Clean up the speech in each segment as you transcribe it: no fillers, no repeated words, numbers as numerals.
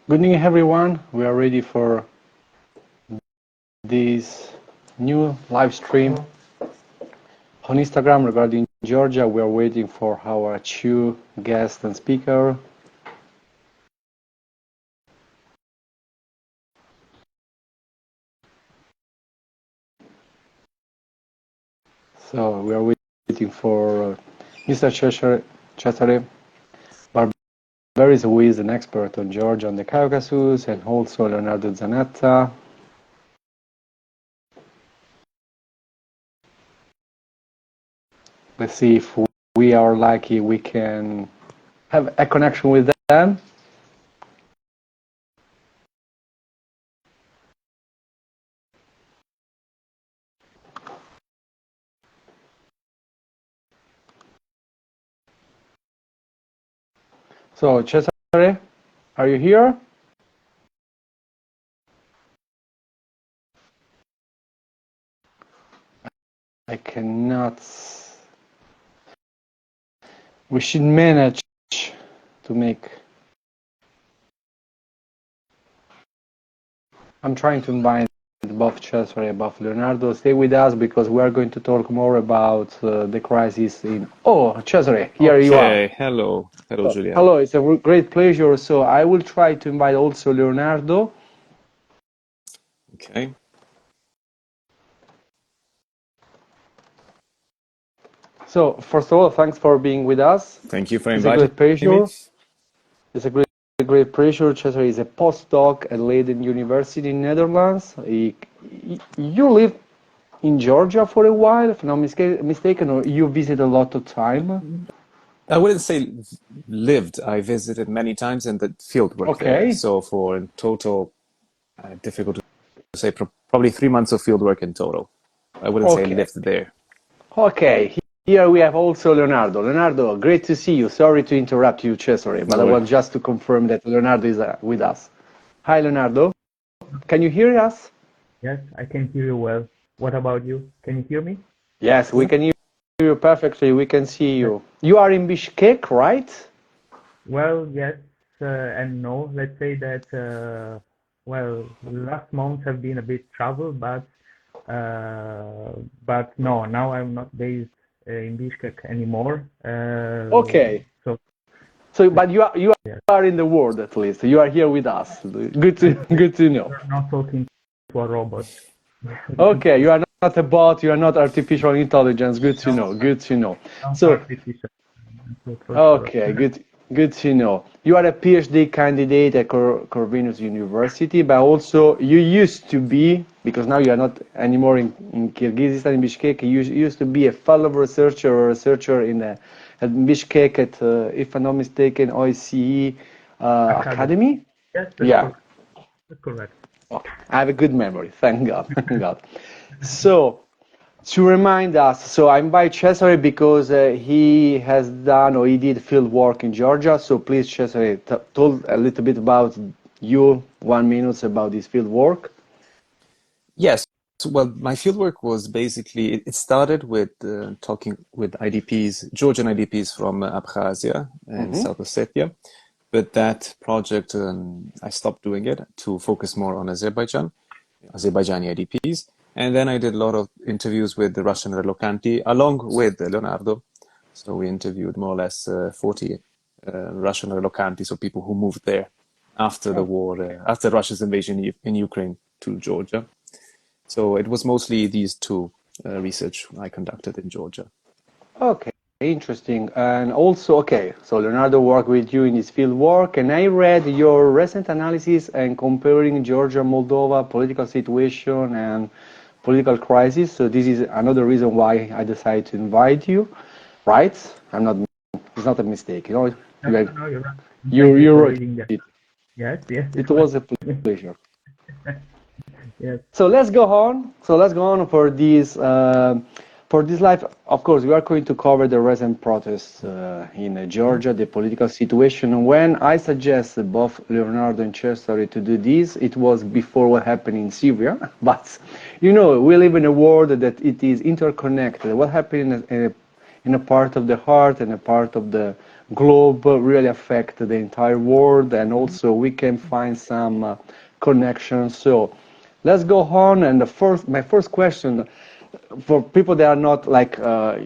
Good evening, everyone. We are ready for this new live stream on Instagram regarding Georgia. We are waiting for our two guests and speaker. So we are waiting for Mr. Cesare Barberis, who is an expert on Georgia and the Caucasus, and also Leonardo Zanatta. Let's see if we are lucky we can have a connection with them. So, Cesare, are you here? I cannot. We should manage to make. I'm trying to invite both Cesare and both Leonardo. Stay with us because we are going to talk more about the crisis in. Oh, Cesare, here you are. Okay, hello, Giuliano. Hello, it's a great pleasure. So I will try to invite also Leonardo. Okay. So first of all, thanks for being with us. Thank you for It's inviting a great pleasure. me. It's a great pleasure. Cesare is a postdoc at Leiden University in Netherlands. You live in Georgia for a while, if I'm not mistaken, or you visit a lot of time? I wouldn't say lived. I visited many times and the field work there. So for in total, difficult to say, probably 3 months of field work in total. I wouldn't say lived there. Okay. Here we have also Leonardo. Leonardo, great to see you. Sorry to interrupt you, Cesare, but I want just to confirm that Leonardo is with us. Hi, Leonardo. Can you hear us? Yes, I can hear you well. What about you? Can you hear me? Yes, we can hear you perfectly. We can see you. You are in Bishkek, right? Well, yes and no. Let's say that, last months have been a bit troubled, but no, now I'm not based in Bishkek anymore. Okay. So, but you are in the world at least. You are here with us. Good to know. You're not talking to a robot. Okay, you are not a bot. You are not artificial intelligence. Good to know. Good to know. So, okay, good to know. You are a PhD candidate at Corvinus University, but also you used to be, because now you are not anymore in Kyrgyzstan, in Bishkek, you used to be a fellow researcher or researcher at Bishkek at, if I'm not mistaken, OSCE Academy? Yes, that's correct. Okay. I have a good memory, thank God. Thank God. So, to remind us, so I invite Cesare because he has done or he did field work in Georgia. So please, Cesare, tell a little bit about you, 1 minute about this field work. Yes. Well, my fieldwork was basically, it started with talking with IDPs, Georgian IDPs from Abkhazia and South Ossetia. But that project, I stopped doing it to focus more on Azerbaijani IDPs. And then I did a lot of interviews with the Russian relocanti along with Leonardo. So we interviewed more or less 40 Russian relocanti, so people who moved there after the war, after Russia's invasion in Ukraine to Georgia. So it was mostly these two research I conducted in Georgia. Okay, interesting. And also, okay, so Leonardo worked with you in his field work, and I read your recent analysis and comparing Georgia, Moldova political situation and political crisis. So this is another reason why I decided to invite you, right? It's not a mistake, you know. No, you're right. You wrote it. Yes. It was a pleasure. Yes. So let's go on. For this live. Of course, we are going to cover the recent protests in Georgia, the political situation. When I suggested both Leonardo and Cesare to do this, it was before what happened in Syria. But you know, we live in a world that it is interconnected. What happened in a part of the heart and a part of the globe really affect the entire world, and also we can find some connections. So let's go on. And my first question for people that are not like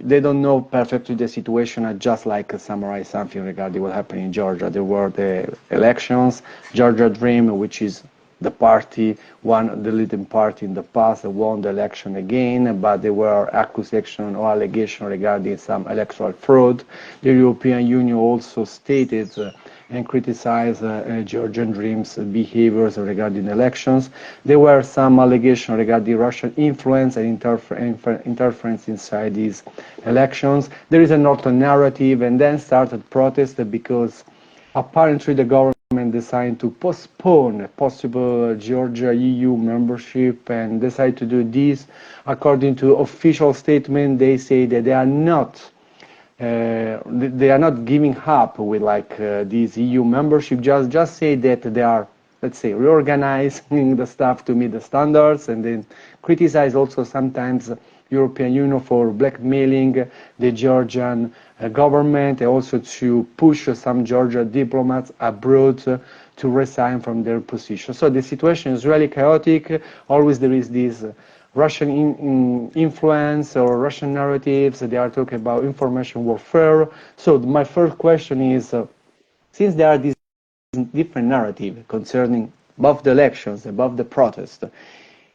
they don't know perfectly the situation, I just like summarize something regarding what happened in Georgia. There were the elections, Georgia Dream, which is the party, the leading party in the past, won the election again, but there were accusations or allegations regarding some electoral fraud. The European Union also stated and criticized Georgian Dream's behaviors regarding elections. There were some allegations regarding Russian influence and interference inside these elections. There is a northern narrative, and then started protests because apparently the government decided to postpone possible Georgia EU membership, and decided to do this according to official statement. They say that they are not giving up with this EU membership. Just say that they are, let's say, reorganizing the stuff to meet the standards, and then criticize also sometimes European Union for blackmailing the Georgian government, and also to push some Georgia diplomats abroad to resign from their position. So the situation is really chaotic. Always there is this Russian influence or Russian narratives. They are talking about information warfare. So my first question is, since there are these different narratives concerning above the elections, above the protest,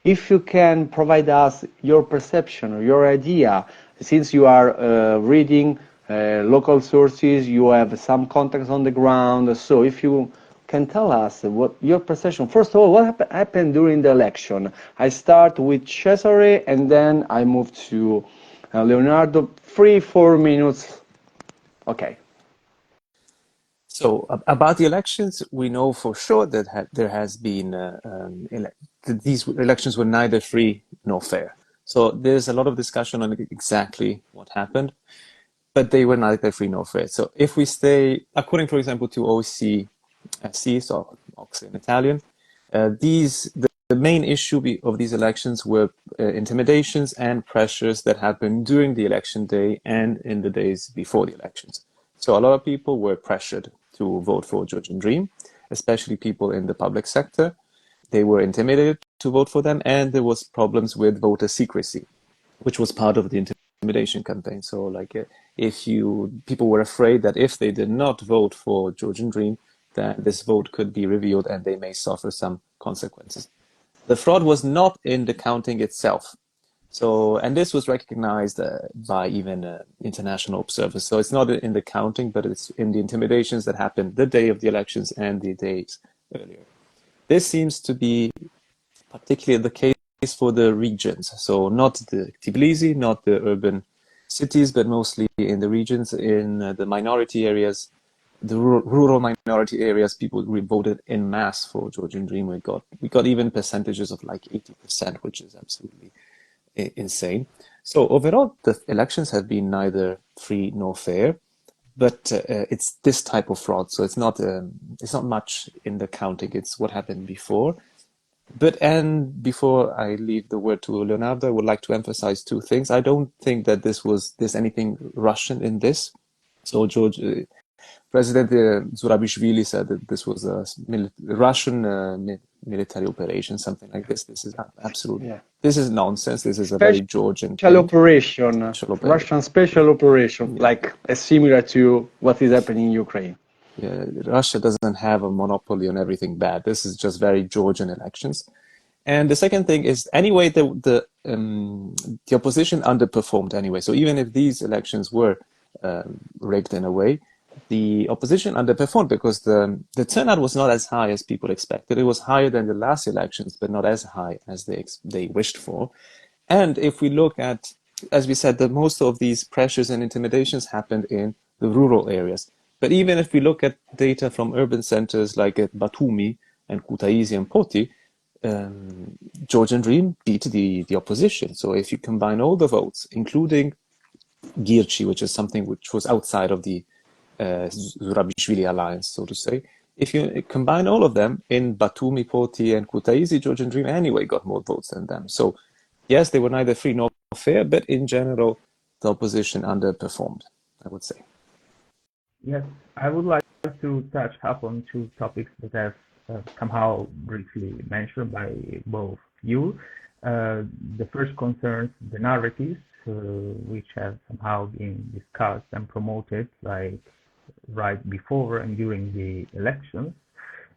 if you can provide us your perception or your idea, since you are reading local sources, you have some contacts on the ground, so if you can tell us what your perception. First of all, what happened during the election? I start with Cesare, and then I move to Leonardo. 3-4 minutes. Okay. So about the elections, we know for sure that there has been these elections were neither free nor fair. So there's a lot of discussion on exactly what happened, but they were neither free nor fair. So if we stay, according, for example, to OC, so Ox in Italian, the main issue of these elections were intimidations and pressures that happened during the election day and in the days before the elections. So a lot of people were pressured to vote for Georgian Dream, especially people in the public sector. They were intimidated to vote for them, and there was problems with voter secrecy, which was part of the intimidation campaign. So people were afraid that if they did not vote for Georgian Dream, then this vote could be revealed and they may suffer some consequences. The fraud was not in the counting itself. So, and this was recognized by even international observers. So it's not in the counting, but it's in the intimidations that happened the day of the elections and the days earlier. This seems to be particularly the case for the regions. So not the Tbilisi, not the urban cities, but mostly in the regions, in the minority areas, the rural minority areas. People voted en masse for Georgian Dream. We got even percentages of like 80%, which is absolutely insane. So overall, the elections have been neither free nor fair, but it's this type of fraud. So it's not much in the counting. It's what happened before. And before I leave the word to Leonardo, I would like to emphasize two things. I don't think that there's anything Russian in this. So President Zurabishvili said that this was a Russian military operation, something like this. This is absolutely, this is nonsense. This is a very Georgian thing. Russian special operation, like similar to what is happening in Ukraine. Yeah, Russia doesn't have a monopoly on everything bad. This is just very Georgian elections. And the second thing is, anyway, the opposition underperformed anyway. So even if these elections were rigged in a way, the opposition underperformed because the turnout was not as high as people expected. It was higher than the last elections, but not as high as they wished for. And if we look at, as we said, that most of these pressures and intimidations happened in the rural areas. But even if we look at data from urban centers like at Batumi and Kutaisi and Poti, Georgian Dream beat the opposition. So if you combine all the votes, including Girchi, which is something which was outside of the Zurabishvili alliance, so to say, if you combine all of them in Batumi, Poti, and Kutaisi, Georgian Dream anyway got more votes than them. So yes, they were neither free nor fair, but in general, the opposition underperformed, I would say. Yes, I would like to touch upon two topics that have somehow briefly mentioned by both you. The first concerns the narratives, which have somehow been discussed and promoted, like right before and during the elections.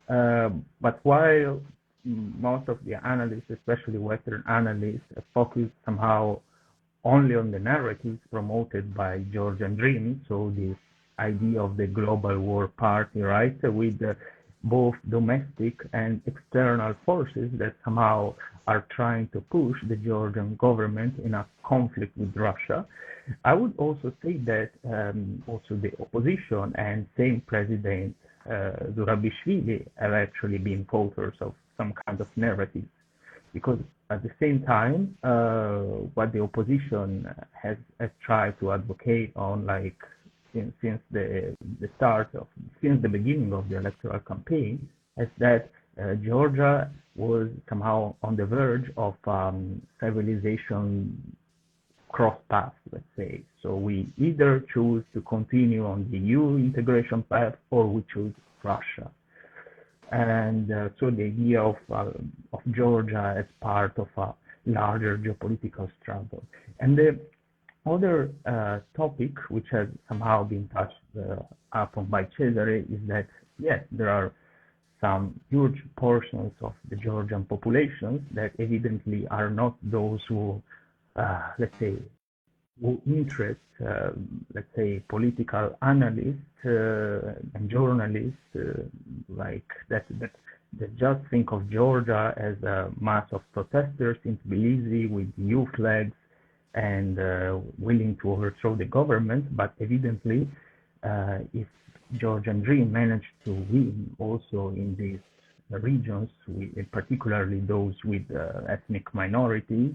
But while most of the analysts, especially Western analysts, focus somehow only on the narratives promoted by Georgian Dream, so this idea of the global war party, right, with both domestic and external forces that somehow are trying to push the Georgian government in a conflict with Russia. I would also say that also the opposition and same President Zurabishvili have actually been authors of some kind of narrative, because at the same time, what the opposition has tried to advocate on, like since the beginning of the electoral campaign, is that Georgia was somehow on the verge of civilization cross paths, let's say. So we either choose to continue on the EU integration path, or we choose Russia. And so the idea of Georgia as part of a larger geopolitical struggle. And the other topic, which has somehow been touched upon by Cesare, is that yes, there are some huge portions of the Georgian populations that evidently are not those who, let's say, who interest, let's say, political analysts and journalists like that just think of Georgia as a mass of protesters in Tbilisi with EU flags and willing to overthrow the government. But evidently, if Georgian Dream managed to win also in these regions, particularly those with ethnic minorities,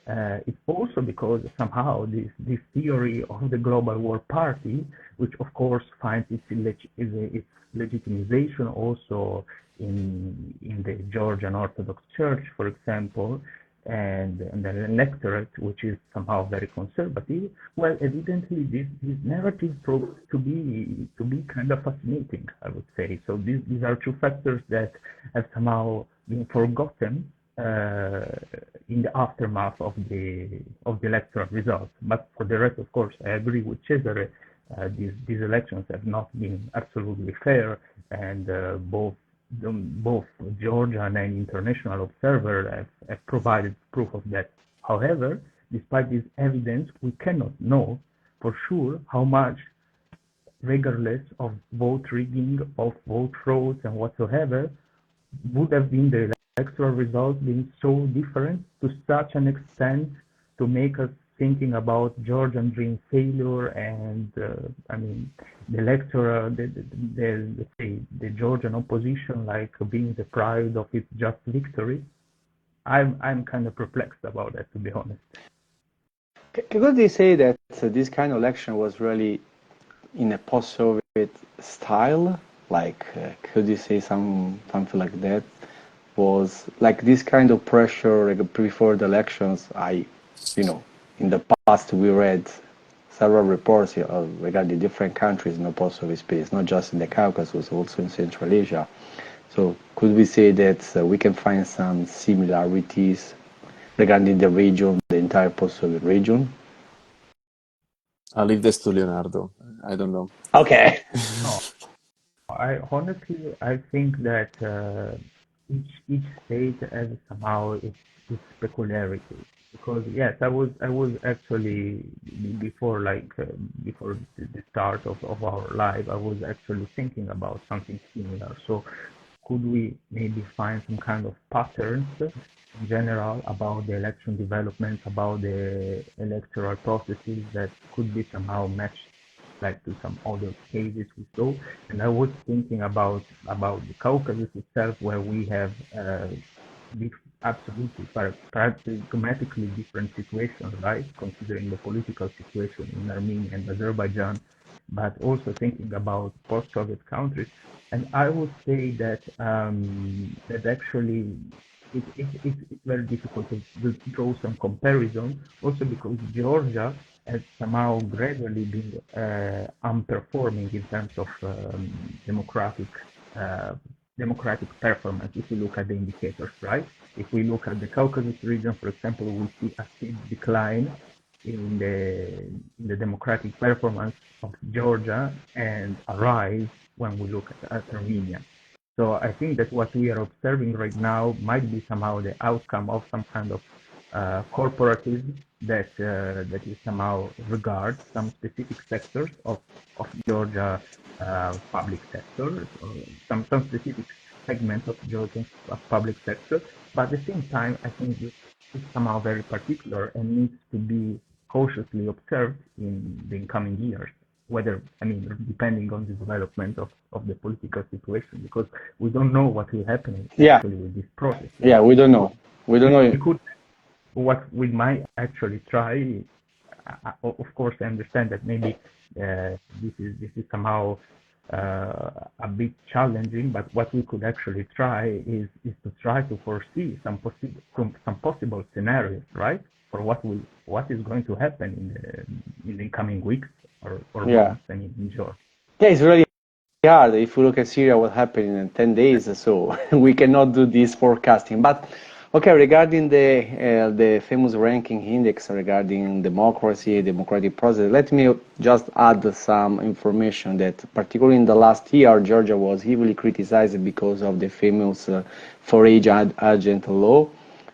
it's also because somehow this theory of the global war party, which of course finds its legitimization also in the Georgian Orthodox Church, for example, and the electorate, which is somehow very conservative. Well, evidently this narrative proved to be kind of fascinating, I would say. So these are two factors that have somehow been forgotten in the aftermath of the electoral results. But for the rest, of course, I agree with Cesare. These elections have not been absolutely fair, and both Georgian and international observers have provided proof of that. However, despite this evidence, we cannot know for sure how much, regardless of vote rigging, of vote frauds, and whatsoever, would have been the electoral results being so different to such an extent to make us thinking about Georgian Dream failure and the electoral, the Georgian opposition, like being deprived of its just victory. I'm kind of perplexed about that, to be honest. Could they say that this kind of election was really in a post-Soviet style? Like, could you say something like that? Was like this kind of pressure like before the elections? In the past we read several reports regarding different countries in the post-Soviet space, not just in the Caucasus, also in Central Asia. So could we say that we can find some similarities regarding the region, the entire post-Soviet region? I'll leave this to Leonardo. I don't know. Okay. No, I think that each state has somehow its peculiarity. Because yes, I was actually before the start of our live, I was actually thinking about something similar. So could we maybe find some kind of patterns in general about the election developments, about the electoral processes that could be somehow matched like to some other cases we saw? And I was thinking about the Caucasus itself, where we have absolutely dramatically different situations, right? Considering the political situation in Armenia and Azerbaijan, but also thinking about post-Soviet countries. And I would say that that actually it's very difficult to draw some comparison, also because Georgia has somehow gradually been underperforming in terms of democratic performance if you look at the indicators, right? If we look at the Caucasus region, for example, we see a steep decline in the democratic performance of Georgia and a rise when we look at Armenia. So I think that what we are observing right now might be somehow the outcome of some kind of corporatism that is somehow regards some specific sectors of Georgia public sector, or some specific segments of Georgian public sector. But at the same time, I think this is somehow very particular and needs to be cautiously observed in the incoming years. Whether, I mean, depending on the development of the political situation, because we don't know what will happen actually with this process. Yeah, we don't know. We don't know. What we might actually try, of course, I understand that maybe this is somehow a bit challenging, but what we could actually try is to try to foresee some possible scenarios, right, for what is going to happen in the coming weeks or months, I mean, in Georgia. Yeah, it's really hard. If we look at Syria, what happened in 10 days, so we cannot do this forecasting. But okay, regarding the famous ranking index regarding democratic process, let me just add some information that particularly in the last year, Georgia was heavily criticized because of the famous foreign agent law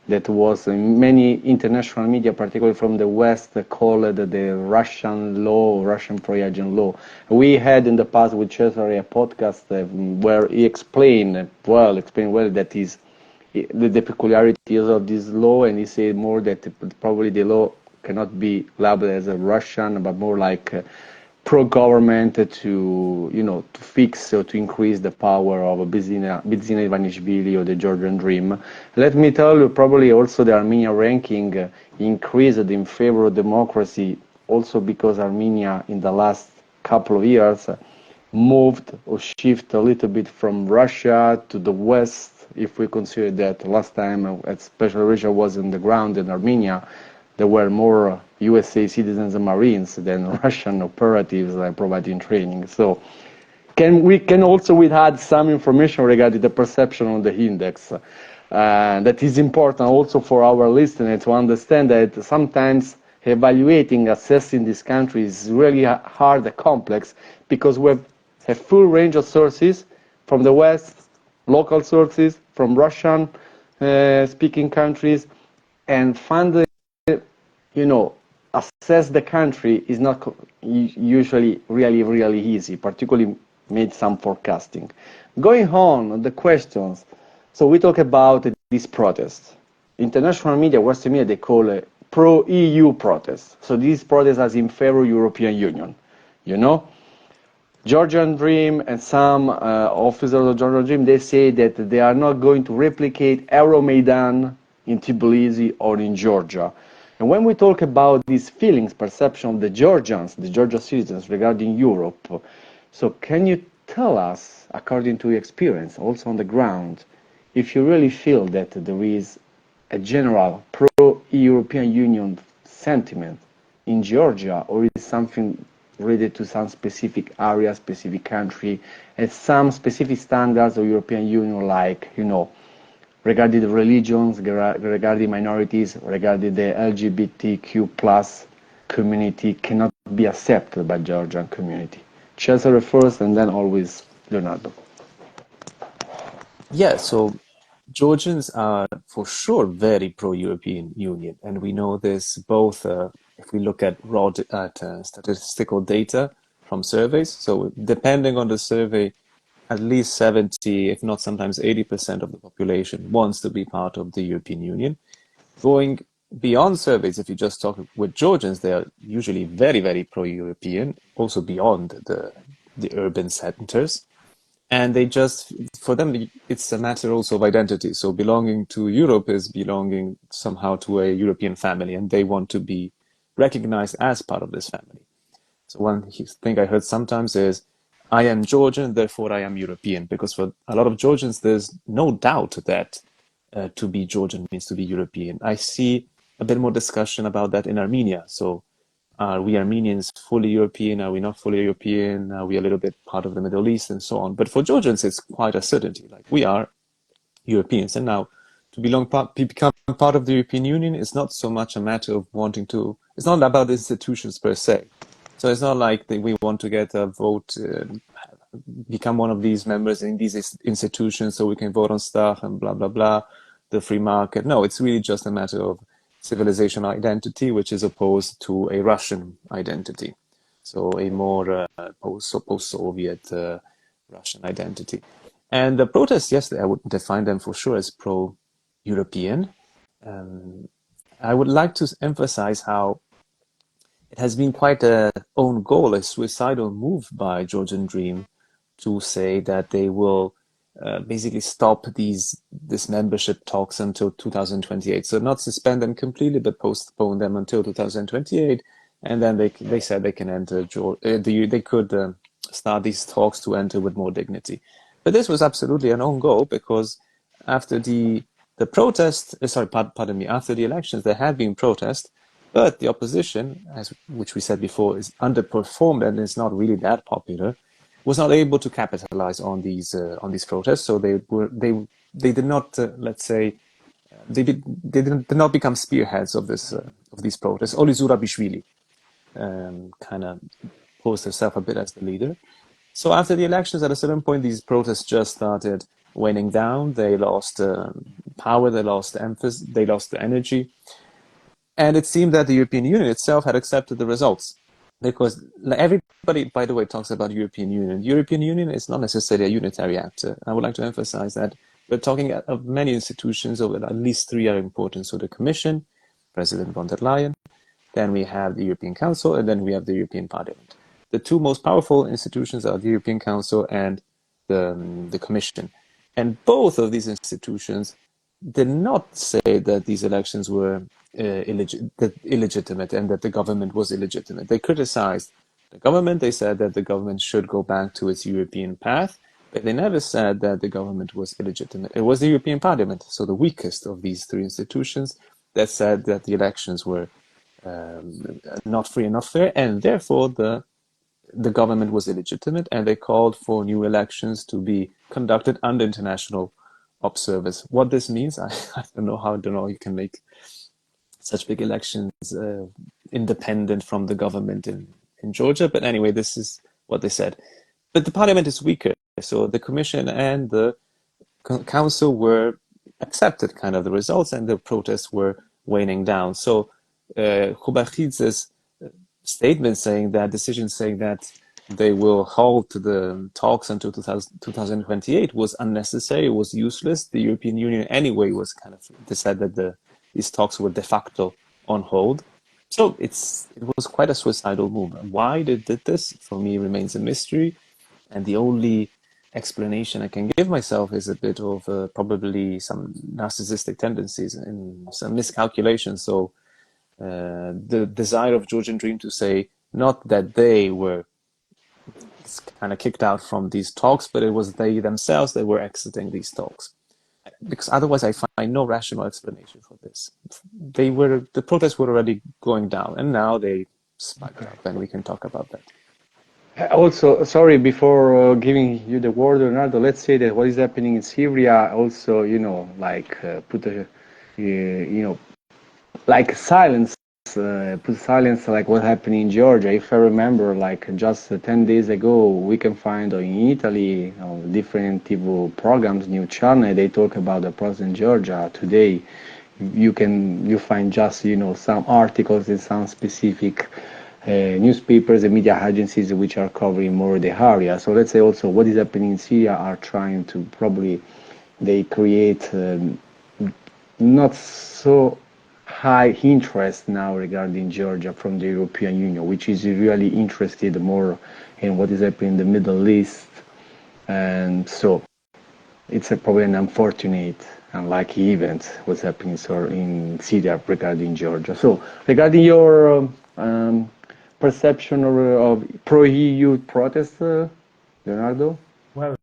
that was in many international media, particularly from the West, called the Russian law, Russian foreign agent law. We had in the past with Cesare a podcast where he explained well that is the peculiarities of this law, and he said more that probably the law cannot be labeled as a Russian, but more like pro-government to fix or to increase the power of Bidzina Ivanishvili or the Georgian Dream. Let me tell you, probably also the Armenia ranking increased in favor of democracy, also because Armenia in the last couple of years moved or shifted a little bit from Russia to the West. If we consider that last time at SpecialEurasia was on the ground in Armenia, there were more USA citizens and Marines than Russian operatives providing training. So we can also add some information regarding the perception on the index. That is important also for our listeners to understand that sometimes evaluating, assessing this country is really hard and complex because we have a full range of sources from the West, local sources from Russian speaking countries, and finally, assess the country is not usually really easy, particularly made some forecasting. Going on the questions, so we talk about this protest. International media, Western media, they call it pro-EU protest. So this protest is in favor of European Union, Georgian Dream and some officers of Georgian Dream, they say that they are not going to replicate Euromaidan in Tbilisi or in Georgia. And when we talk about these feelings, perception of the Georgian citizens regarding Europe, so can you tell us, according to your experience, also on the ground, if you really feel that there is a general pro-European Union sentiment in Georgia, or is it something related to some specific area, specific country, and some specific standards of European Union, like, regarding the religions, regarding minorities, regarding the LGBTQ plus community cannot be accepted by Georgian community? Cesare first, and then always Leonardo. Yeah, so Georgians are for sure very pro-European Union, and we know this both if we look at statistical data from surveys. So depending on the survey, at least 70, if not sometimes 80% of the population wants to be part of the European Union. Going beyond surveys, if you just talk with Georgians, they are usually very, very pro-European, also beyond the urban centers. And they just, for them, it's a matter also of identity. So belonging to Europe is belonging somehow to a European family, and they want to be recognized as part of this family. So one thing I heard sometimes is, I am Georgian, therefore I am European, because for a lot of Georgians, there's no doubt that to be Georgian means to be European. I see a bit more discussion about that in Armenia. So Are we Armenians fully European? Are we not fully European? Are we a little bit part of the Middle East and so on? But for Georgians, it's quite a certainty. Like, we are Europeans. And now to become part of the European Union is not so much a matter of wanting to, it's not about institutions per se. So it's not like we want to get a vote, become one of these members in these institutions so we can vote on stuff and blah, blah, blah, the free market. No, it's really just a matter of civilization identity, which is opposed to a Russian identity. So a more post-Soviet Russian identity. And the protests yesterday, I would define them for sure as pro-European. I would like to emphasize how it has been quite a own goal, a suicidal move by Georgian Dream to say that they will basically stop this membership talks until 2028. So not suspend them completely, but postpone them until 2028. And then they said they can enter, they could start these talks to enter with more dignity. But this was absolutely an own goal, because after the protest, pardon me, after the elections, there had been protests, but the opposition, which we said before, is underperformed and is not really that popular, was not able to capitalize on these protests. So they did not, let's say, they did not become spearheads of these protests. Only Zurabishvili kind of posed herself a bit as the leader. So after the elections, at a certain point, these protests just started waning down. They lost power, they lost emphasis, they lost the energy. And it seemed that the European Union itself had accepted the results. Because everybody, by the way, talks about European Union. The European Union is not necessarily a unitary actor. I would like to emphasize that we're talking of many institutions, of at least three are important. So the Commission, President von der Leyen, then we have the European Council, and then we have the European Parliament. The two most powerful institutions are the European Council and the Commission. And both of these institutions did not say that these elections were illegitimate and that the government was illegitimate. They criticized the government. They said that the government should go back to its European path, but they never said that the government was illegitimate. It was the European Parliament, so the weakest of these three institutions, that said that the elections were not free and not fair, and therefore the government was illegitimate, and they called for new elections to be conducted under international observers. What this means, I don't know. I don't know you can make such big elections independent from the government in Georgia, but anyway, this is what they said. But the parliament is weaker, so the commission and the council were accepted kind of the results, and the protests were waning down. So Khubakhidze's statement saying that, decision saying that they will halt the talks until 2028 was unnecessary, was useless. The European Union anyway was kind of decided that these talks were de facto on hold. So it was quite a suicidal move. Why they did this, for me, remains a mystery. And the only explanation I can give myself is a bit of probably some narcissistic tendencies and some miscalculations. So the desire of Georgian Dream to say not that they were kind of kicked out from these talks, but it was they themselves that were exiting these talks. Because otherwise I find no rational explanation for this. The protests were already going down, and now they spiked up, and we can talk about that. Also, sorry, before giving you the word, Leonardo, let's say that what is happening in Syria also, like silence, put silence like what happened in Georgia. If I remember, like just 10 days ago, we can find in Italy different TV programs, new channel, they talk about the process in Georgia. Today, you find just, some articles in some specific newspapers and media agencies which are covering more the area. So let's say also what is happening in Syria are trying to probably, they create not so high interest now regarding Georgia from the European Union, which is really interested more in what is happening in the Middle East. And so it's probably an unfortunate, unlucky event what's happening in Syria regarding Georgia. So regarding your perception of pro-EU protests, Leonardo? Well,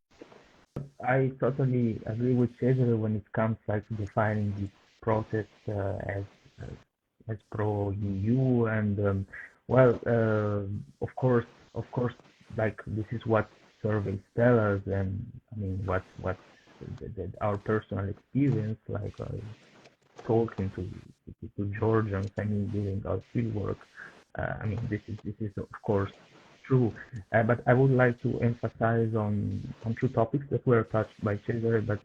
I totally agree with Cesare when it comes like defining these protests as pro-EU, and Well, of course, like this is what surveys tell us, and I mean, what our personal experience, like talking to Georgians, I mean, doing our field work. I mean, this is of course true, but I would like to emphasize on two topics that were touched by Cesare, but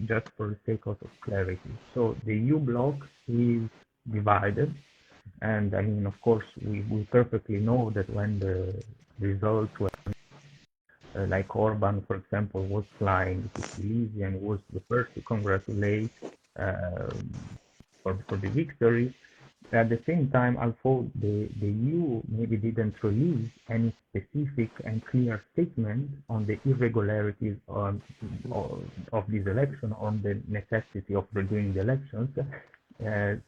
just for the sake of clarity. So the EU bloc is divided. And I mean, of course, we perfectly know that when the results were like Orban, for example, was flying to Tunisia and was the first to congratulate for the victory. At the same time, although the EU maybe didn't release any specific and clear statement on the irregularities of this election, on the necessity of redoing the elections,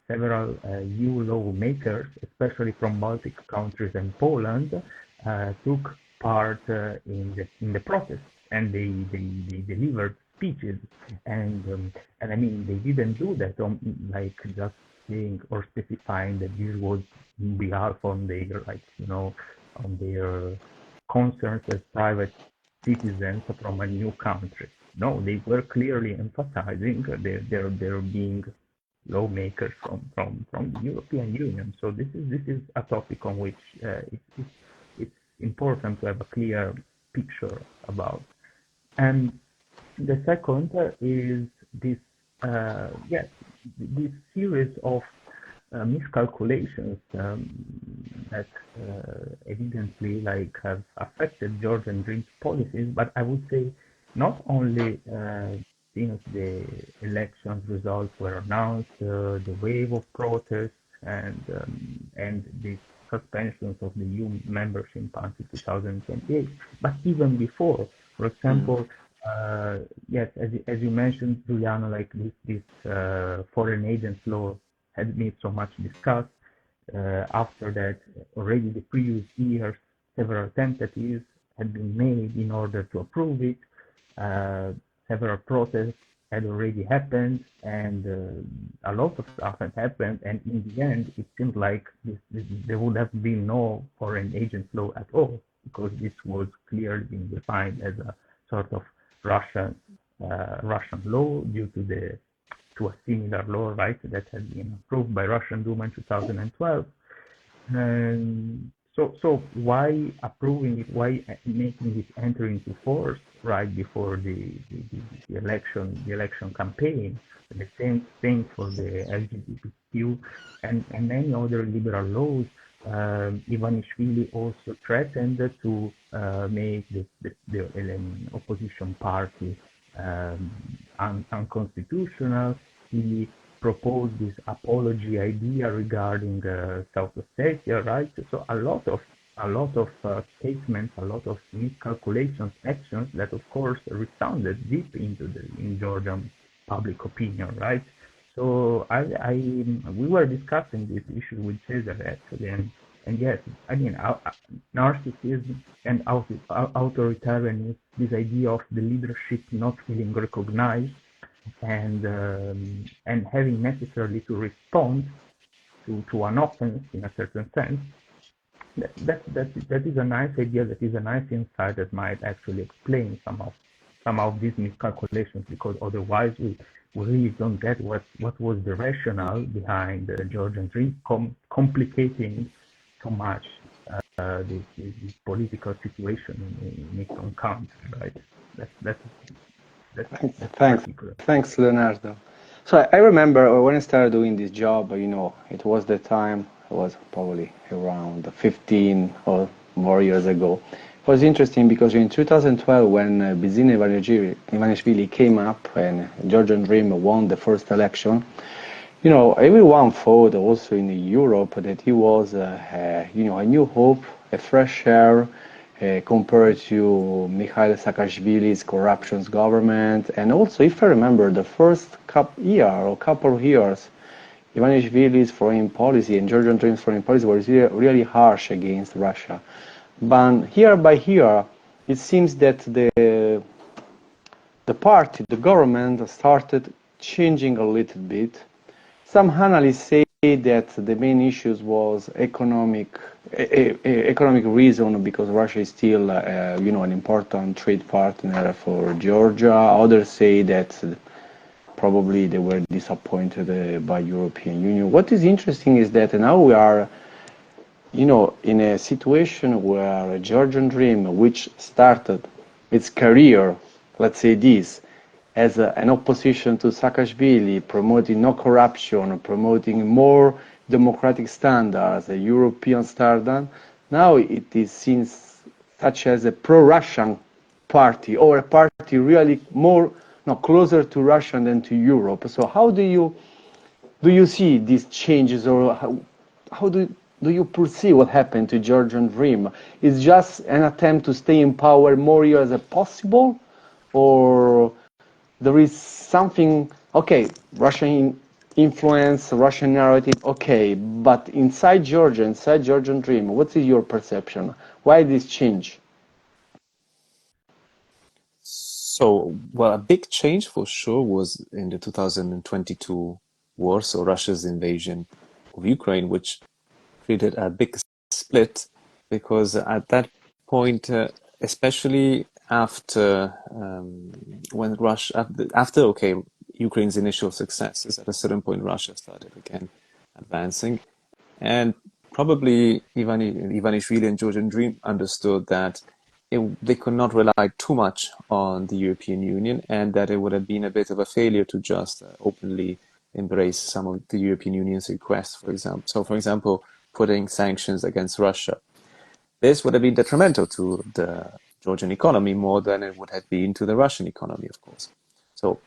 several EU lawmakers, especially from Baltic countries and Poland, took part in the protest, and they delivered speeches, and I mean, they didn't do that on like just saying or specifying that this was in behalf on their, like, you know, on their concerns as private citizens from a new country. No, they were clearly emphasizing their being lawmakers from the European Union. So this is a topic on which it's important to have a clear picture about. And the second is this yes, this series of miscalculations that evidently like have affected Georgian Dream's policies, but I would say not only since the elections results were announced, the wave of protests and the suspensions of the EU membership until 2028, but even before, for example. Yes, as you mentioned, Giuliano, like this foreign agents law had been so much discussed. After that, already the previous years, several tentatives had been made in order to approve it. Several protests had already happened, and a lot of stuff had happened. And in the end, it seemed like there would have been no foreign agents law at all, because this was clearly being defined as a sort of Russian law due to a similar law, right, that had been approved by Russian Duma in 2012. And so why approving it? Why making it enter into force right before the election campaign? The same thing for the LGBTQ and many other liberal laws. Ivanishvili also threatened to make the opposition party unconstitutional. He proposed this apology idea regarding South Ossetia, right? So a lot of statements, a lot of miscalculations, actions that of course resounded deep in Georgian public opinion, right? So we were discussing this issue with Cesare actually, and yes, I mean, narcissism and authoritarianism, this idea of the leadership not feeling recognized and having necessarily to respond to an offense in a certain sense. That is a nice idea. That is a nice insight that might actually explain some of these miscalculations, because otherwise we really don't get what was the rationale behind the Georgian Dream complicating so much this political situation in its own country, right? That's Thanks, Leonardo. So I remember when I started doing this job, you know, it was the time, it was probably around 15 or more years ago. It was interesting because in 2012, when Bidzina Ivanishvili came up and Georgian Dream won the first election, you know, everyone thought also in Europe that he was, you know, a new hope, a fresh air compared to Mikhail Saakashvili's corruption government. And also, if I remember, the first couple of years, Ivanishvili's foreign policy and Georgian Dream's foreign policy was really harsh against Russia. But year by year, it seems that the party, the government, started changing a little bit. Some analysts say that the main issues was economic reason because Russia is still, an important trade partner for Georgia. Others say that probably they were disappointed by European Union. What is interesting is that now we are, in a situation where a Georgian Dream, which started its career, let's say this, as an opposition to Saakashvili, promoting no corruption, promoting more democratic standards, a European standard. Now it is seen such as a pro-Russian party or a party really more closer to Russia than to Europe. So how do you see these changes, or how do you perceive what happened to Georgian Dream? Is just an attempt to stay in power more years as possible, or there is something, okay, Russian influence, Russian narrative, okay, but inside Georgia, inside Georgian Dream, what is your perception? Why this change? So, well, a big change for sure was in the 2022 war, so Russia's invasion of Ukraine, which created a big split because at that point, especially after when Russia, after Ukraine's initial successes, at a certain point, Russia started again advancing, and probably Ivanishvili and Georgian Dream understood that they could not rely too much on the European Union, and that it would have been a bit of a failure to just openly embrace some of the European Union's requests, for example. So, for example, putting sanctions against Russia. This would have been detrimental to the Georgian economy more than it would have been to the Russian economy, of course. So,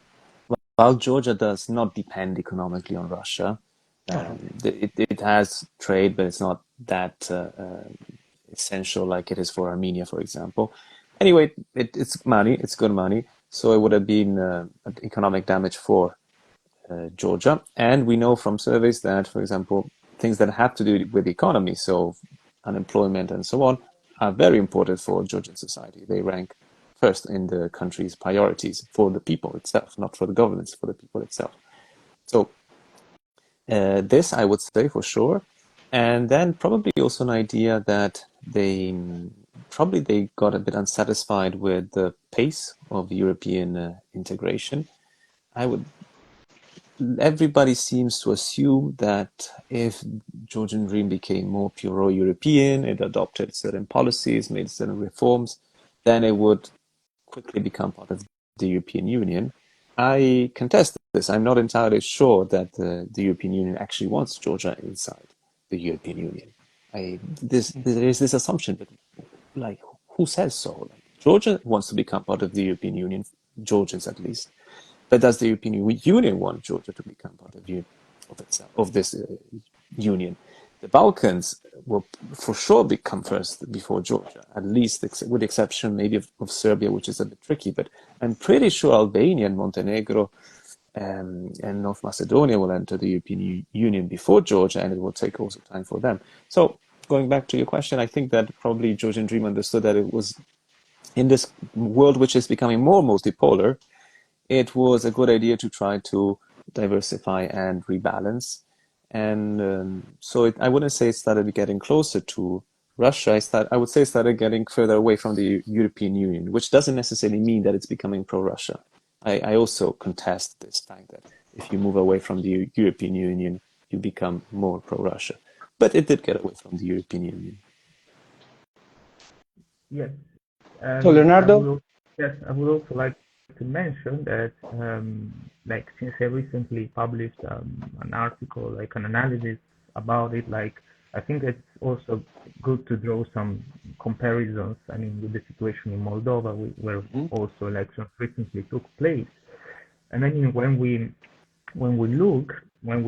while Georgia does not depend economically on Russia, it has trade, but it's not that essential like it is for Armenia, for example. Anyway, it's money, it's good money, so it would have been economic damage for Georgia. And we know from surveys that, for example, things that have to do with the economy, so unemployment and so on, are very important for Georgian society. They rank first in the country's priorities for the people itself, not for the governments, for the people itself. So this, I would say, for sure. And then probably also an idea that they got a bit unsatisfied with the pace of European integration. Everybody seems to assume that if Georgian Dream became more pro-European, it adopted certain policies, made certain reforms, then it would quickly become part of the European Union. I contest this. I'm not entirely sure that the European Union actually wants Georgia inside the European Union. There is this assumption, but like, who says so? Like, Georgia wants to become part of the European Union, Georgians at least. But does the European Union want Georgia to become part of this union? The Balkans will for sure become first before Georgia, at least with the exception maybe of Serbia, which is a bit tricky. But I'm pretty sure Albania and Montenegro and North Macedonia will enter the European Union before Georgia, and it will take also time for them. So going back to your question, I think that probably Georgian Dream understood that it was in this world which is becoming more multipolar, it was a good idea to try to diversify and rebalance. And I wouldn't say it started getting closer to Russia. I would say it started getting further away from the European Union, which doesn't necessarily mean that it's becoming pro-Russia. I also contest this fact that if you move away from the European Union, you become more pro-Russia. But it did get away from the European Union. Yes. So, Leonardo? I would also like to mention that, since I recently published an article, like an analysis about it, I think it's also good to draw some comparisons. I mean, with the situation in Moldova, where also elections recently took place. And I mean, when we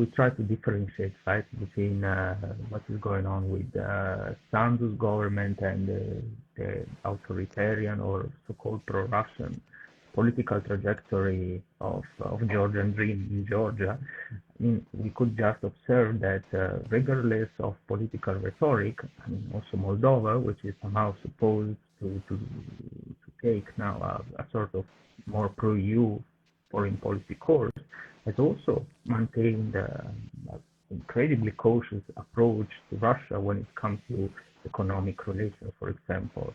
try to differentiate, right, between what is going on with Sandu's government and the authoritarian or so-called pro-Russian political trajectory of Georgian Dream in Georgia, I mean, we could just observe that regardless of political rhetoric, I mean, also Moldova, which is somehow supposed to take now a sort of more pro-EU foreign policy course, has also maintained incredibly cautious approach to Russia when it comes to economic relations, for example.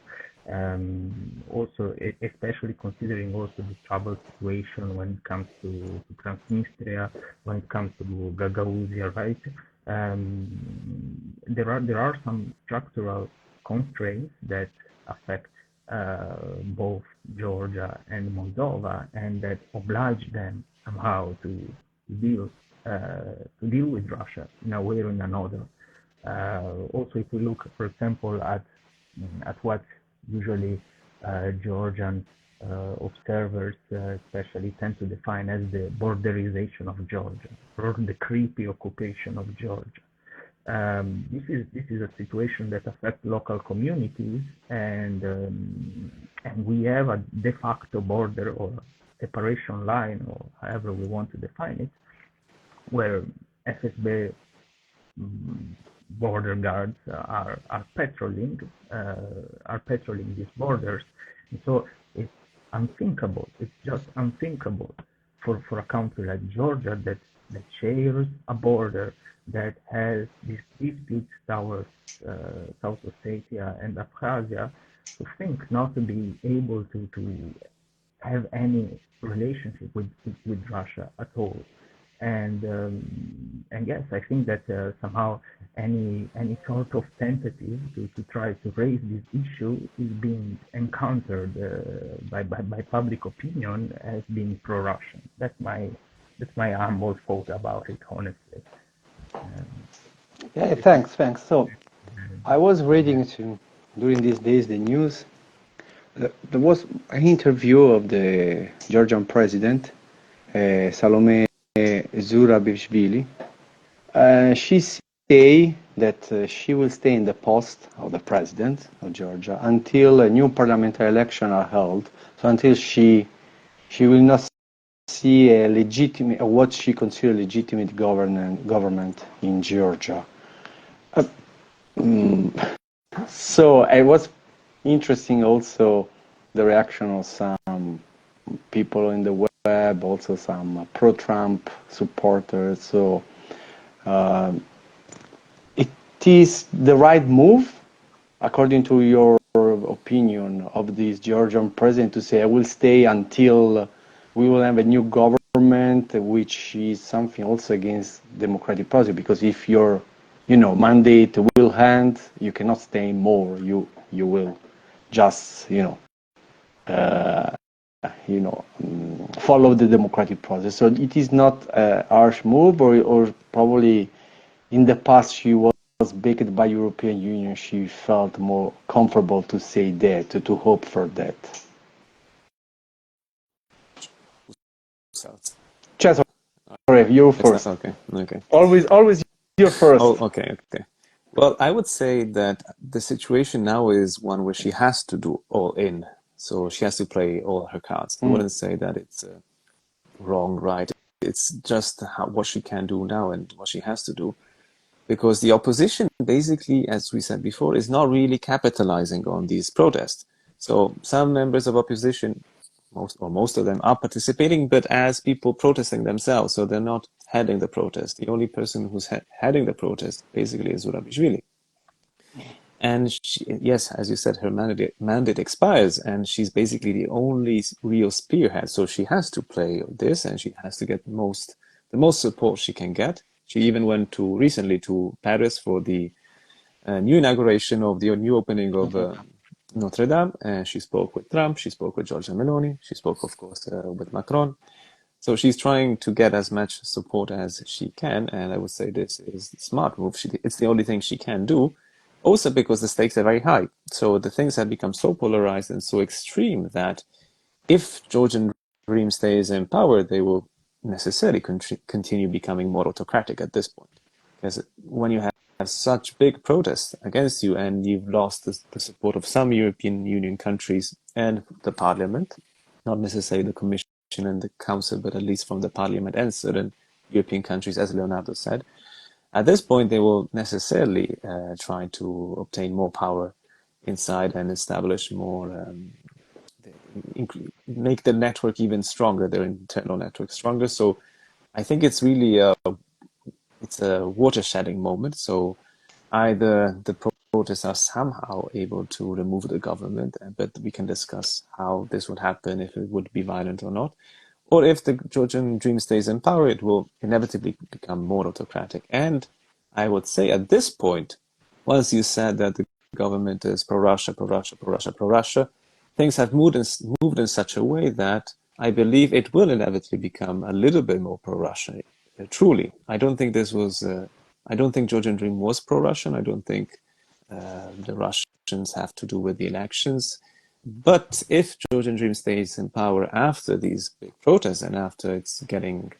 Also, especially considering also the troubled situation when it comes to Transnistria, when it comes to Gagauzia, right? There are some structural constraints that affect both Georgia and Moldova, and that oblige them somehow to deal with Russia in a way or in another. Also, if we look, for example, at what usually Georgian observers especially tend to define as the borderization of Georgia, or the creepy occupation of Georgia. This is a situation that affects local communities, and we have a de facto border or separation line, or however we want to define it, where FSB border guards are patrolling these borders. And so it's unthinkable. It's just unthinkable for a country like Georgia that shares a border, that has these disputes towards South Ossetia and Abkhazia, to think not to be able to have any relationship with Russia at all. And yes, I think that somehow any sort of tentative to try to raise this issue is being encountered by public opinion as being pro-Russian. That's my humble thought about it, honestly. Yeah, thanks. So I was reading during these days the news. There was an interview of the Georgian president, Salome Zurabishvili. She say that she will stay in the post of the president of Georgia until a new parliamentary election are held. So until she will not see a legitimate, or what she considers legitimate government in Georgia. So it was interesting also the reaction of some people in the web, also some pro-Trump supporters. So it is the right move, according to your opinion, of this Georgian president to say, I will stay until we will have a new government, which is something also against democratic process, because if your mandate will end, you cannot stay more. You will just follow the democratic process. So it is not a harsh move, or probably in the past she was backed by European Union. She felt more comfortable to say that, to hope for that. Cesare, you first. Okay. Always you first. Oh, okay. Well, I would say that the situation now is one where she has to do all in. So she has to play all her cards. I wouldn't say that it's wrong, right? It's just what she can do now and what she has to do. Because the opposition, basically, as we said before, is not really capitalizing on these protests. So some members of opposition, most of them, are participating, but as people protesting themselves. So they're not heading the protest. The only person who's heading the protest, basically, is Zurabishvili. And yes, as you said, her mandate expires, and she's basically the only real spearhead. So she has to play this, and she has to get the most support she can get. She even went recently to Paris for the new inauguration of the new opening of Notre Dame, and she spoke with Trump, she spoke with Giorgia Meloni, she spoke, of course, with Macron. So she's trying to get as much support as she can, and I would say this is a smart move. It's the only thing she can do. Also because the stakes are very high. So the things have become so polarized and so extreme that if Georgian regime stays in power, they will necessarily continue becoming more autocratic at this point. Because when you have such big protests against you and you've lost the support of some European Union countries and the parliament, not necessarily the Commission and the Council, but at least from the parliament and certain European countries, as Leonardo said, at this point, they will necessarily try to obtain more power inside and establish more, make the network even stronger, their internal network stronger. So I think it's really it's a watershedding moment. So either the protests are somehow able to remove the government, but we can discuss how this would happen, if it would be violent or not. Or if the Georgian dream stays in power, it will inevitably become more autocratic. And I would say at this point, once you said that the government is pro-Russia, pro-Russia, pro-Russia, pro-Russia, things have moved in such a way that I believe it will inevitably become a little bit more pro-Russian. Truly, I don't think this was. I don't think Georgian Dream was pro-Russian. I don't think the Russians have to do with the elections. But if Georgian Dream stays in power after these big protests and after it's getting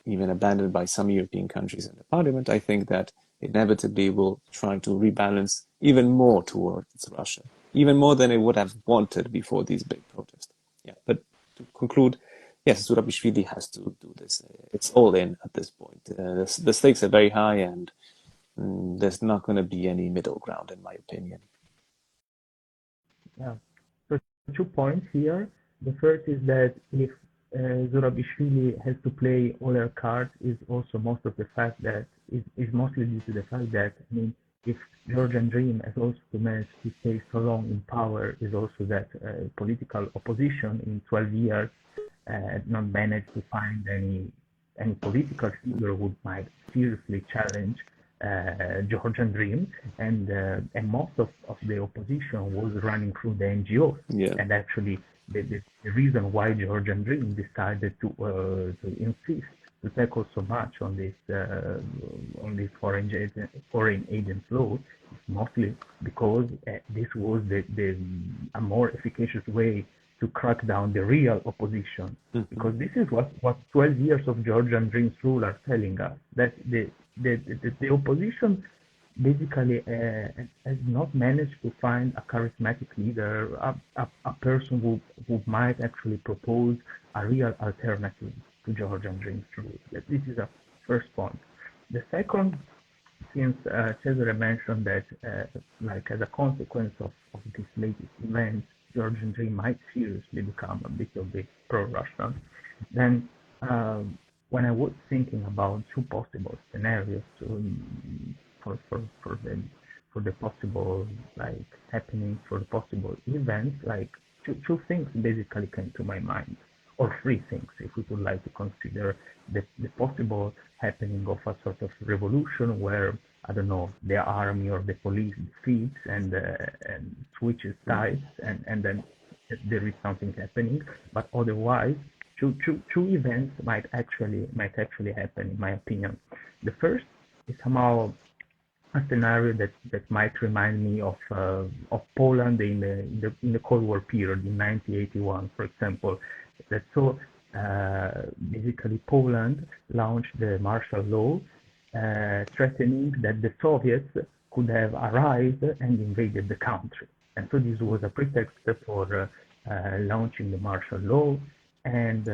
even abandoned by some European countries in the parliament, I think that inevitably will try to rebalance even more towards Russia, even more than it would have wanted before these big protests. Yeah, but to conclude, yes, Zurabishvili has to do this. It's all in at this point. The stakes are very high, and there's not going to be any middle ground, in my opinion. Yeah. So 2 points here. The first is that if Zurabishvili has to play all her cards, is also most of the fact that is mostly due to the fact that, I mean, if Georgian Dream has also managed to stay so long in power, is also that political opposition in 12 years not managed to find any political figure who might seriously challenge Georgian Dream, and most of the opposition was running through the NGOs, and actually the reason why Georgian Dream decided to insist to tackle so much on this foreign agents law is mostly because this was a more efficacious way to crack down the real opposition, because this is what 12 years of Georgian Dream's rule are telling us, that the opposition basically has not managed to find a charismatic leader, a person who might actually propose a real alternative to Georgian Dream's rule. This is a first point. The second, since Cesare mentioned that, like as a consequence of this latest event, Georgian Dream might seriously become a bit of a pro-Russian, then when I was thinking about two possible scenarios for the possible like happenings, for the possible events, like two things basically came to my mind, or three things, if we would like to consider the possible happening of a sort of revolution where, I don't know, the army or the police defeats and switches sides, and then there is something happening. But otherwise, two events might actually happen, in my opinion. The first is somehow a scenario that might remind me of Poland in the Cold War period in 1981, for example. That so basically Poland launched the martial law, threatening that the Soviets could have arrived and invaded the country, and so this was a pretext for launching the martial law and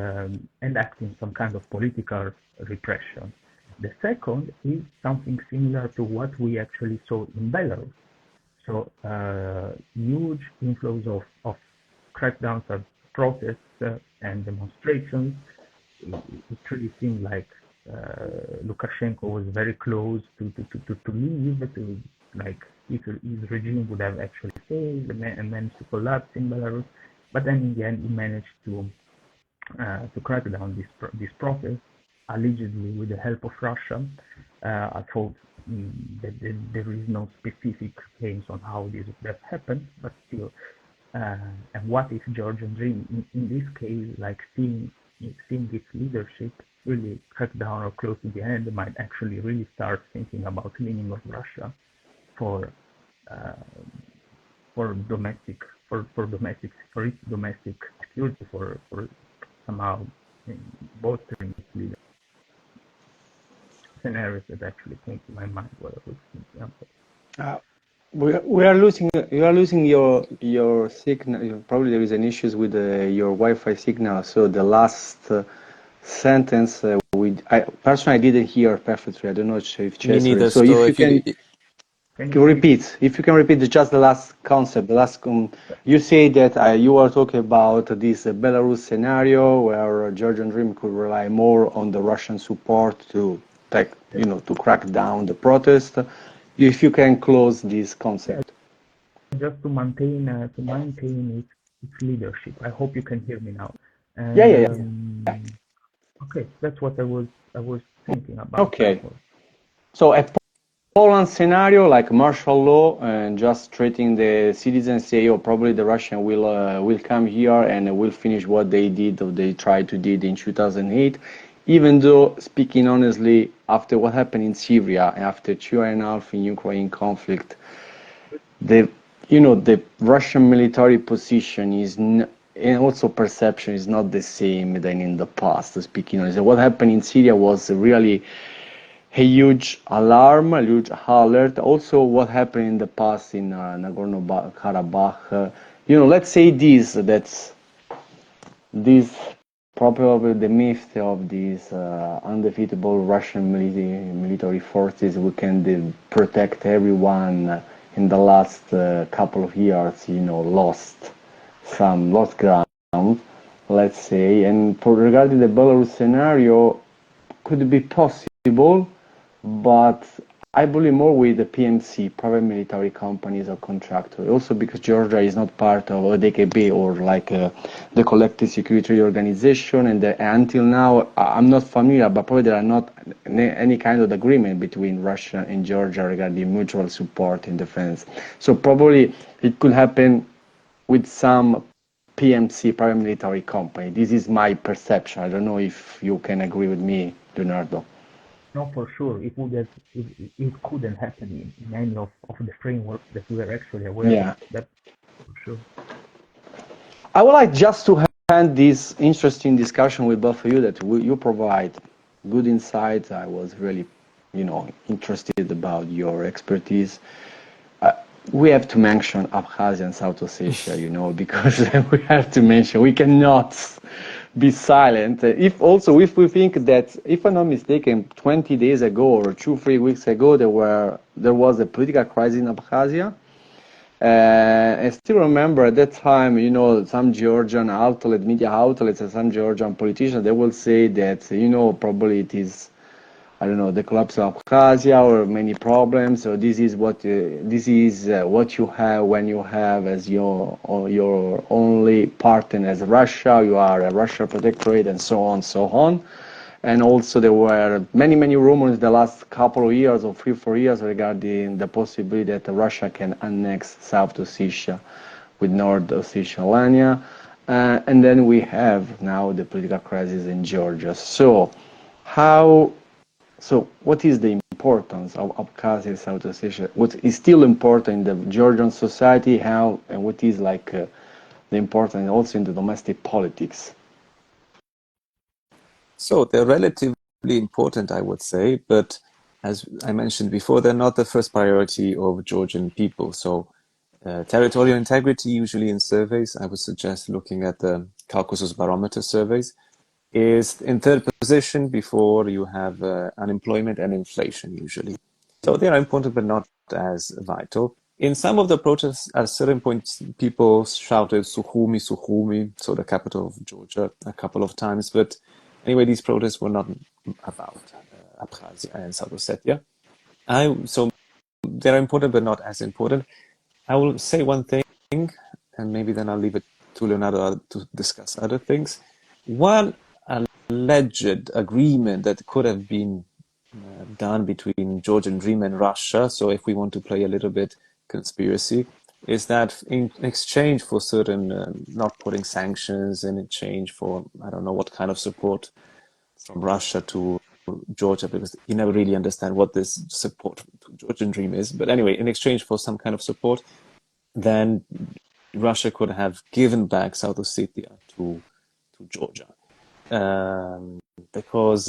enacting some kind of political repression. The second is something similar to what we actually saw in Belarus. So huge inflows of crackdowns of protests and demonstrations. It really seemed like Lukashenko was very close to leave, like his regime would have actually failed and managed to collapse in Belarus. But then in the end, he managed to crack down this process, allegedly with the help of Russia. I thought that there is no specific claims on how this would have happened, but still. And what if Georgian Dream, in this case, like seeing its leadership really crack down or close to the end, might actually really start thinking about leaning on Russia for its domestic security, for somehow bolstering its leadership. Scenarios that actually came to my mind while I was thinking. We are losing. You are losing your signal. Probably there is an issues with your Wi-Fi signal. So the last sentence, I personally didn't hear perfectly. I don't know if Cesare. Me neither. So if you can repeat, just the last concept. The last you say that you are talking about this Belarus scenario where Georgian Dream could rely more on the Russian support to to crack down the protest. If you can close this concept. Just to maintain its leadership. I hope you can hear me now. And, yeah. Okay, that's what I was thinking about. Okay. So a Poland scenario like martial law and just treating the citizens, say, oh, probably the Russian will come here and will finish what they did or they tried to did in 2008. Even though, speaking honestly, after what happened in Syria, after 2.5 in Ukraine conflict, the Russian military position is and also perception is not the same than in the past. Speaking honestly, what happened in Syria was really a huge alarm, a huge alert. Also, what happened in the past in Nagorno-Karabakh. Let's say this probably the myth of these undefeatable Russian military forces who can protect everyone in the last couple of years, lost ground, let's say. And regarding the Belarus scenario, could be possible, but I believe more with the PMC, private military companies or contractors. Also because Georgia is not part of DKB or like the Collective Security Organization, and until now I'm not familiar, but probably there are not any kind of agreement between Russia and Georgia regarding mutual support in defense. So probably it could happen with some PMC, private military company. This is my perception. I don't know if you can agree with me, Leonardo. No, for sure. It couldn't happen in any of the frameworks that we are actually aware of. That's for sure. I would like just to hand this interesting discussion with both of you that you provide good insights. I was really, interested about your expertise. We have to mention Abkhazia and South Ossetia, because we have to mention, we cannot be silent. If we think that, if I'm not mistaken, 20 days ago or 2-3 weeks ago, there was a political crisis in Abkhazia. I still remember at that time, some Georgian media outlets, and some Georgian politicians, they will say that, probably it is, I don't know, the collapse of Abkhazia or many problems. So this is what you have when you have as your only partner as Russia. You are a Russia protectorate and so on. And also there were many rumors the last couple of years or 3-4 years regarding the possibility that Russia can annex South Ossetia with North Ossetia, Alania. And then we have now the political crisis in Georgia. So what is the importance of Abkhazia and South Ossetia? What is still important in the Georgian society? And what is the importance also in the domestic politics? So they're relatively important, I would say, but as I mentioned before, they're not the first priority of Georgian people. So territorial integrity, usually in surveys, I would suggest looking at the Caucasus Barometer surveys, is in third position before you have unemployment and inflation, usually. So they are important, but not as vital. In some of the protests, at certain points, people shouted Sukhumi, so the capital of Georgia, a couple of times. But anyway, these protests were not about Abkhazia and South Ossetia. So they're important, but not as important. I will say one thing, and maybe then I'll leave it to Leonardo to discuss other things. One alleged agreement that could have been done between Georgian Dream and Russia, so if we want to play a little bit conspiracy, is that in exchange for certain not putting sanctions, in exchange for, I don't know what kind of support from Russia to Georgia, because you never really understand what this support to Georgian Dream is. But anyway, in exchange for some kind of support, then Russia could have given back South Ossetia to Georgia. Because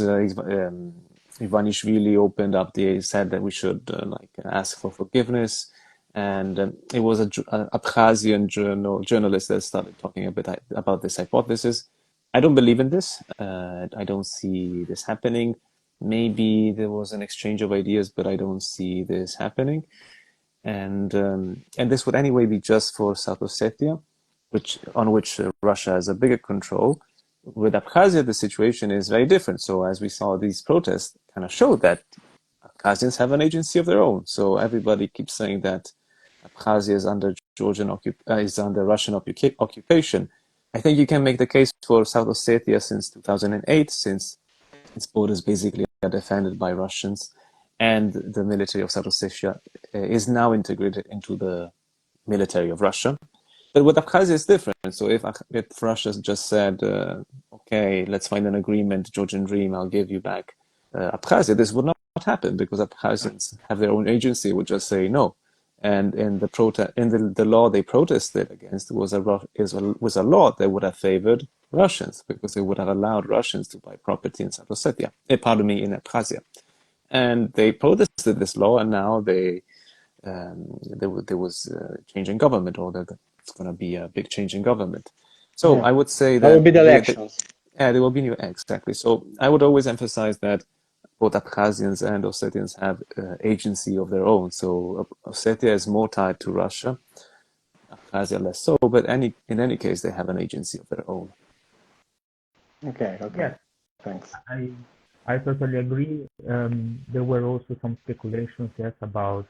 Ivanishvili opened up, said that we should ask for forgiveness, and it was an Abkhazian journalist that started talking a bit about this hypothesis. I don't believe in this. I don't see this happening. Maybe there was an exchange of ideas, but I don't see this happening. And this would anyway be just for South Ossetia, on which Russia has a bigger control. With Abkhazia, the situation is very different. So as we saw these protests, kind of showed that Abkhazians have an agency of their own. So everybody keeps saying that Abkhazia is under Russian occupation. I think you can make the case for South Ossetia since 2008, since its borders basically are defended by Russians, and the military of South Ossetia is now integrated into the military of Russia. But with Abkhazia, it's different. So if Russia just said, okay, let's find an agreement, Georgian Dream, I'll give you back Abkhazia, this would not happen because Abkhazians have their own agency, would just say no. And in the law they protested against was a law that would have favored Russians because it would have allowed Russians to buy property in South Ossetia, in Abkhazia. And they protested this law, and now there was a change in government, or it's going to be a big change in government. So I would say that there will be the elections. There will be new, exactly. So I would always emphasize that both Abkhazians and Ossetians have agency of their own. So Ossetia is more tied to Russia, Abkhazia less so, but in any case, they have an agency of their own. Okay. Yes. Thanks. I totally agree. There were also some speculations, yes, about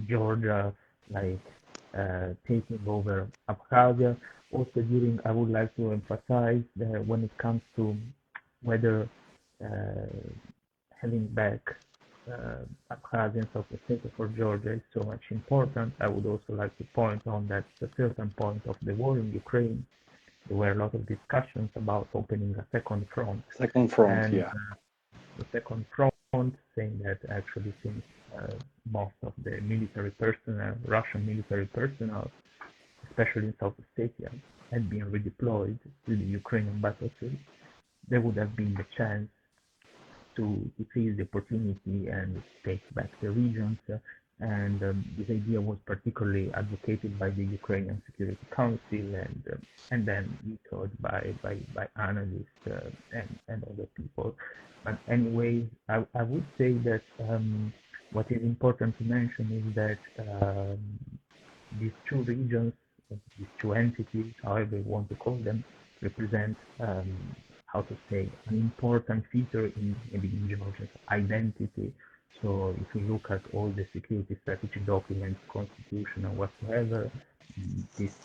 Georgia, taking over Abkhazia. Also, I would like to emphasize that when it comes to whether having back Abkhazia and South Ossetia for Georgia is so much important, I would also like to point on that at a certain point of the war in Ukraine, there were a lot of discussions about opening a second front. The second front, saying that actually since most of the military personnel, Russian military personnel, especially in South Ossetia, had been redeployed to the Ukrainian battlefield, there would have been the chance to seize the opportunity and take back the regions. And this idea was particularly advocated by the Ukrainian Security Council and then echoed by analysts and other people. But anyway, I would say that what is important to mention is that these two regions, these two entities, however you want to call them, represent an important feature in Georgia's identity. So if you look at all the security strategy documents, constitution, and whatsoever, this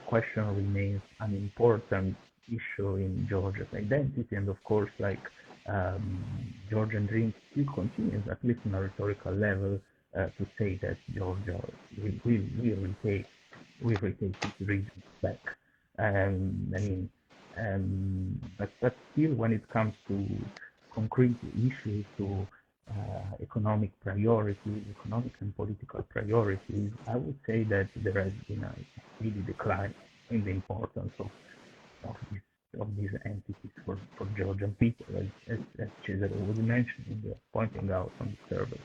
question remains an important issue in Georgia's identity. And of course, Georgian Dream still continues, at least on a rhetorical level, to say that Georgia will retake its region back. But still, when it comes to concrete issues, to economic priorities, economic and political priorities, I would say that there has been a really decline in the importance of these entities for Georgian people, as Cesare was mentioning, pointing out on the survey.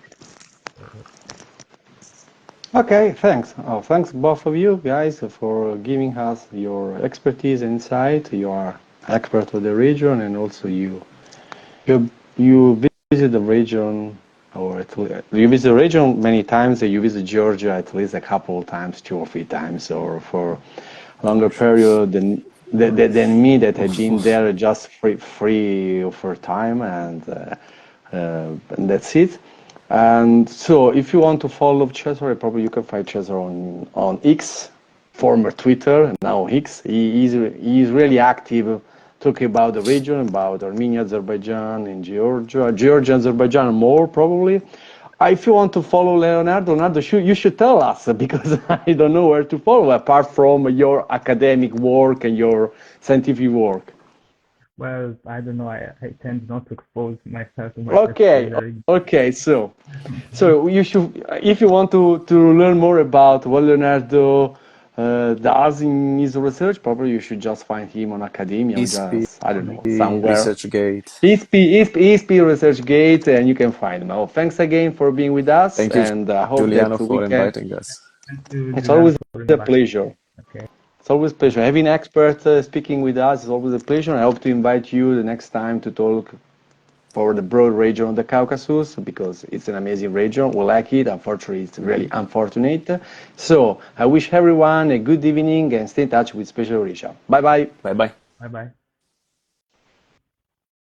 Okay, thanks. Thanks both of you guys for giving us your expertise and insight. You are expert of the region, and also you visit the region, or you visit the region many times. You visit Georgia at least a couple of times, 2 or 3 times, or for a longer period than me that had been there just free for time, and that's it. And so if you want to follow Cesare, probably you can find Cesare on X, former Twitter, now X. He is really active, talking about the region, about Armenia, Azerbaijan, and Georgia, Azerbaijan more probably. If you want to follow Leonardo, you should tell us, because I don't know where to follow apart from your academic work and your scientific work. Well, I don't know. I tend not to expose myself to my Okay. So you should, if you want to learn more about what Leonardo does in his research, probably you should just find him on academia, I don't know, somewhere. ResearchGate. ESP ResearchGate, and you can find him. Well, thanks again for being with us. Thank you, and I hope Giuliano, that for inviting us. It's always a pleasure. Okay. It's always a pleasure. Having an expert speaking with us is always a pleasure. I hope to invite you the next time to talk for the broad region of the Caucasus, because it's an amazing region. We like it. Unfortunately, it's really unfortunate. So I wish everyone a good evening and stay in touch with SpecialEurasia. Bye-bye. Bye-bye. Bye-bye.